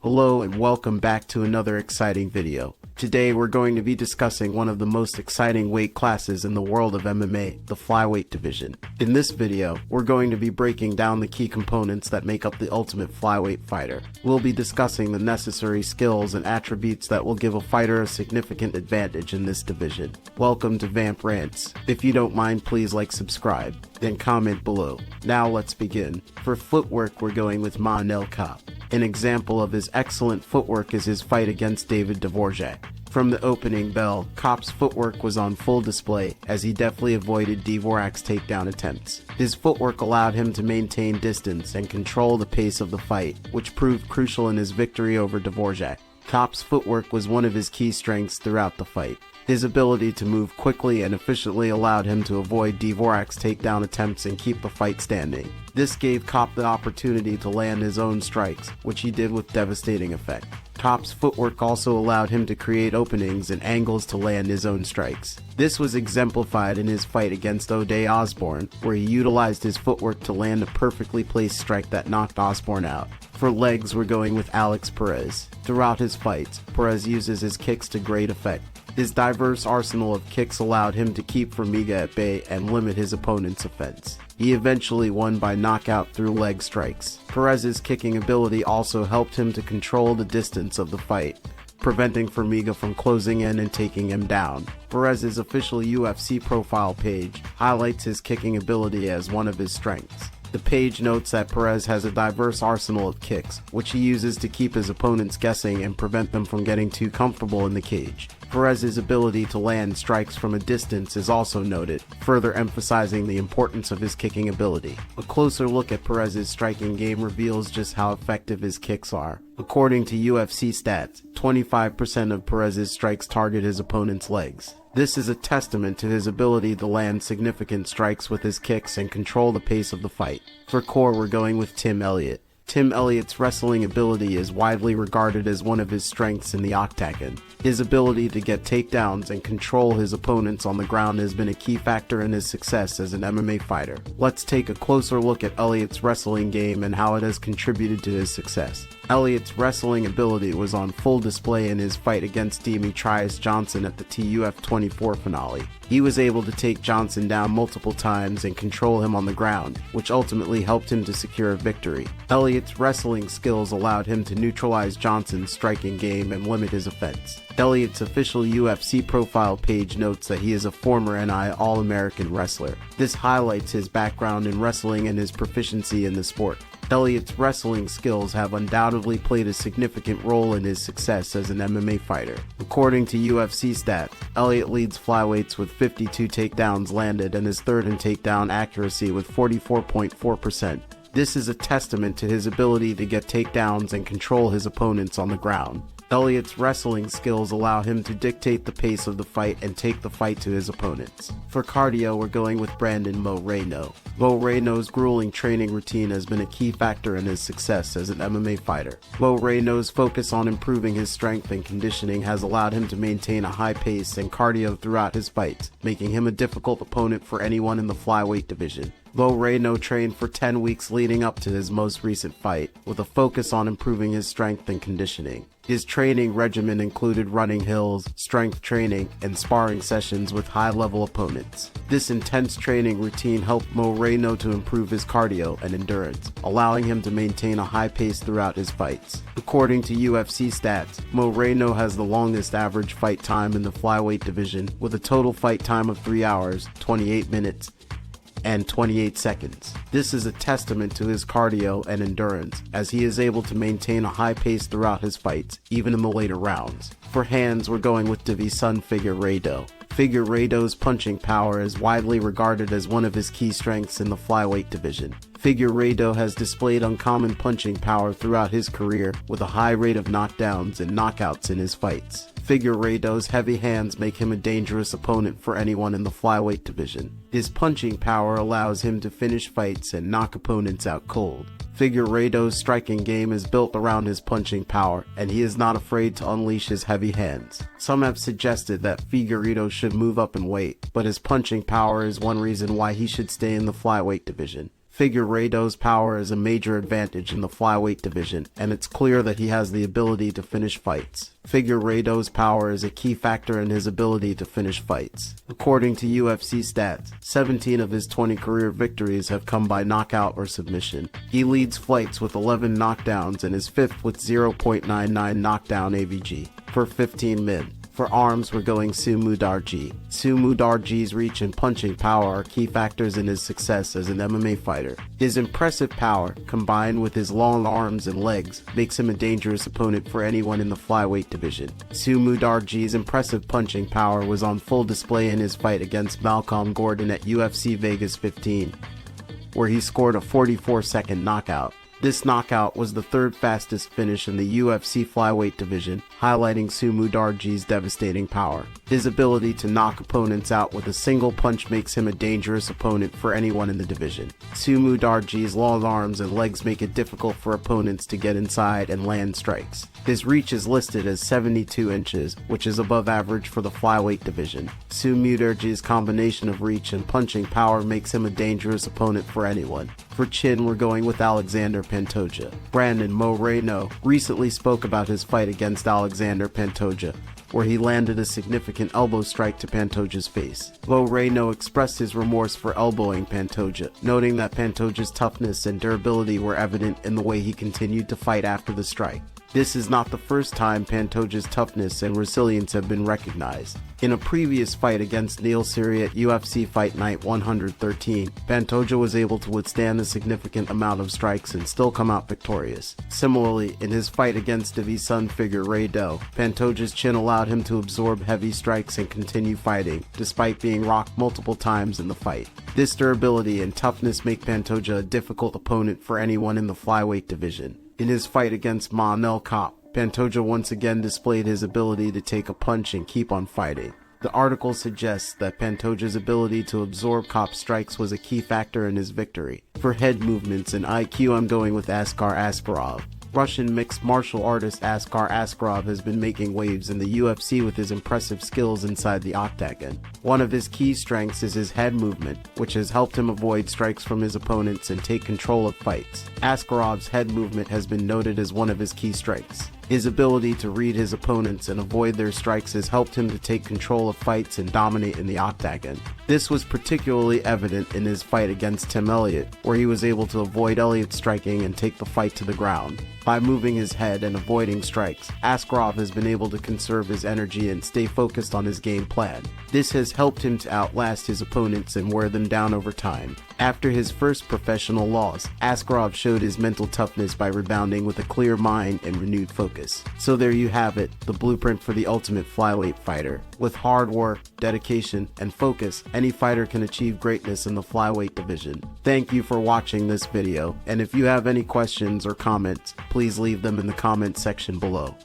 Hello and welcome back to another exciting video. Today we're going to be discussing one of the most exciting weight classes in the world of MMA, the flyweight division. In this video, we're going to be breaking down the key components that make up the ultimate flyweight fighter. We'll be discussing the necessary skills and attributes that will give a fighter a significant advantage in this division. Welcome to Vamp Rants. If you don't mind, please subscribe, then comment below. Now let's begin. For footwork, we're going with Manel Kape. An example of his excellent footwork is his fight against David Dvorak. From the opening bell, Kape's footwork was on full display as he deftly avoided Dvorak's takedown attempts. His footwork allowed him to maintain distance and control the pace of the fight, which proved crucial in his victory over Dvorak. Kape's footwork was one of his key strengths throughout the fight. His ability to move quickly and efficiently allowed him to avoid Dvorak's takedown attempts and keep the fight standing. This gave Kape the opportunity to land his own strikes, which he did with devastating effect. Kape's footwork also allowed him to create openings and angles to land his own strikes. This was exemplified in his fight against Ode Osbourne, where he utilized his footwork to land a perfectly placed strike that knocked Osbourne out. For legs, we're going with Alex Perez. Throughout his fights, Perez uses his kicks to great effect. His diverse arsenal of kicks allowed him to keep Formiga at bay and limit his opponent's offense. He eventually won by knockout through leg strikes. Perez's kicking ability also helped him to control the distance of the fight, preventing Formiga from closing in and taking him down. Perez's official UFC profile page highlights his kicking ability as one of his strengths. The page notes that Perez has a diverse arsenal of kicks, which he uses to keep his opponents guessing and prevent them from getting too comfortable in the cage. Perez's ability to land strikes from a distance is also noted, further emphasizing the importance of his kicking ability. A closer look at Perez's striking game reveals just how effective his kicks are. According to UFC stats, 25% of Perez's strikes target his opponent's legs. This is a testament to his ability to land significant strikes with his kicks and control the pace of the fight. For core, we're going with Tim Elliott. Tim Elliott's wrestling ability is widely regarded as one of his strengths in the octagon. His ability to get takedowns and control his opponents on the ground has been a key factor in his success as an MMA fighter. Let's take a closer look at Elliott's wrestling game and how it has contributed to his success. Elliott's wrestling ability was on full display in his fight against Demetrious Johnson at the TUF 24 finale. He was able to take Johnson down multiple times and control him on the ground, which ultimately helped him to secure a victory. Elliott's wrestling skills allowed him to neutralize Johnson's striking game and limit his offense. Elliott's official UFC profile page notes that he is a former NI All-American wrestler. This highlights his background in wrestling and his proficiency in the sport. Elliott's wrestling skills have undoubtedly played a significant role in his success as an MMA fighter. According to UFC stats, Elliott leads flyweights with 52 takedowns landed and is third in takedown accuracy with 44.4%. This is a testament to his ability to get takedowns and control his opponents on the ground. Elliott's wrestling skills allow him to dictate the pace of the fight and take the fight to his opponents. For cardio, we're going with Brandon Moreno. Moreno's grueling training routine has been a key factor in his success as an MMA fighter. Moreno's focus on improving his strength and conditioning has allowed him to maintain a high pace and cardio throughout his fights, making him a difficult opponent for anyone in the flyweight division. Moreno trained for 10 weeks leading up to his most recent fight, with a focus on improving his strength and conditioning. His training regimen included running hills, strength training, and sparring sessions with high-level opponents. This intense training routine helped Moreno to improve his cardio and endurance, allowing him to maintain a high pace throughout his fights. According to UFC stats, Moreno has the longest average fight time in the flyweight division, with a total fight time of 3 hours, 28 minutes, and 28 seconds. This is a testament to his cardio and endurance, as he is able to maintain a high pace throughout his fights, even in the later rounds. For hands, we're going with Davison Figueiredo. Figueiredo's punching power is widely regarded as one of his key strengths in the flyweight division. Figueiredo has displayed uncommon punching power throughout his career, with a high rate of knockdowns and knockouts in his fights. Figueiredo's heavy hands make him a dangerous opponent for anyone in the flyweight division. His punching power allows him to finish fights and knock opponents out cold. Figueiredo's striking game is built around his punching power, and he is not afraid to unleash his heavy hands. Some have suggested that Figueiredo should move up in weight, but his punching power is one reason why he should stay in the flyweight division. Cejudo's power is a major advantage in the flyweight division, and it's clear that he has the ability to finish fights. Cejudo's power is a key factor in his ability to finish fights. According to UFC stats, 17 of his 20 career victories have come by knockout or submission. He leads fights with 11 knockdowns and is fifth with 0.99 knockdown AVG for 15 men. For arms, we're going Cejudo. Cejudo's reach and punching power are key factors in his success as an MMA fighter. His impressive power, combined with his long arms and legs, makes him a dangerous opponent for anyone in the flyweight division. Cejudo's impressive punching power was on full display in his fight against Malcolm Gordon at UFC Vegas 15, where he scored a 44-second knockout. This knockout was the third fastest finish in the UFC flyweight division, highlighting Cejudo's devastating power. His ability to knock opponents out with a single punch makes him a dangerous opponent for anyone in the division. Cejudo's long arms and legs make it difficult for opponents to get inside and land strikes. His reach is listed as 72 inches, which is above average for the flyweight division. Cejudo's combination of reach and punching power makes him a dangerous opponent for anyone. For chin, we're going with Alexander Pantoja. Brandon Moreno recently spoke about his fight against Alexander Pantoja, where he landed a significant elbow strike to Pantoja's face. Moreno expressed his remorse for elbowing Pantoja, noting that Pantoja's toughness and durability were evident in the way he continued to fight after the strike. This is not the first time Pantoja's toughness and resilience have been recognized. In a previous fight against Neil Seery at UFC Fight Night 113, Pantoja was able to withstand a significant amount of strikes and still come out victorious. Similarly, in his fight against Demetrious Johnson, Pantoja's chin allowed him to absorb heavy strikes and continue fighting, despite being rocked multiple times in the fight. This durability and toughness make Pantoja a difficult opponent for anyone in the flyweight division. In his fight against Manel Kape, Pantoja once again displayed his ability to take a punch and keep on fighting. The article suggests that Pantoja's ability to absorb Kape's strikes was a key factor in his victory. For head movements and IQ, I'm going with Askar Askarov. Russian mixed martial artist Askar Askarov has been making waves in the UFC with his impressive skills inside the octagon. One of his key strengths is his head movement, which has helped him avoid strikes from his opponents and take control of fights. Askarov's head movement has been noted as one of his key strengths. His ability to read his opponents and avoid their strikes has helped him to take control of fights and dominate in the octagon. This was particularly evident in his fight against Tim Elliott, where he was able to avoid Elliott's striking and take the fight to the ground. By moving his head and avoiding strikes, Askarov has been able to conserve his energy and stay focused on his game plan. This has helped him to outlast his opponents and wear them down over time. After his first professional loss, Askarov showed his mental toughness by rebounding with a clear mind and renewed focus. So there you have it, the blueprint for the ultimate flyweight fighter. With hard work, dedication, and focus, any fighter can achieve greatness in the flyweight division. Thank you for watching this video, and if you have any questions or comments, please leave them in the comment section below.